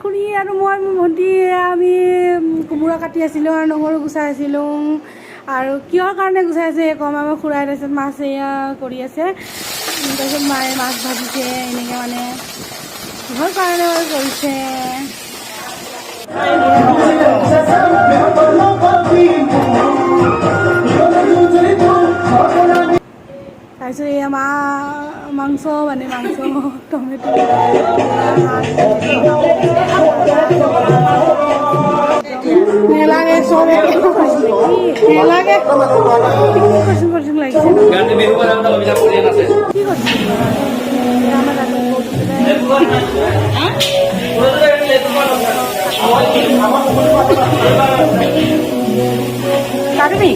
খুৰী আৰু মই ভণ্টি আমি কোমোৰা কাটি আছিলোঁ আৰু নহৰু গুচাই আছিলোঁ আৰু কিহৰ কাৰণে গুচাই আছে কম আমাৰ খুৰাই তাৰপিছত মাছ এয়া কৰি আছে তাৰপিছত মায়ে মাছ ভাজিছে এনেকৈ মানে কিহৰ কাৰণে কৰিছে তাৰপিছত এয়া মাংস মানে মাংস টমেটো নেলাগে চব নেলাগে কচুং কচুং লাগিছে কি কৰিছে আমাৰ কাটবি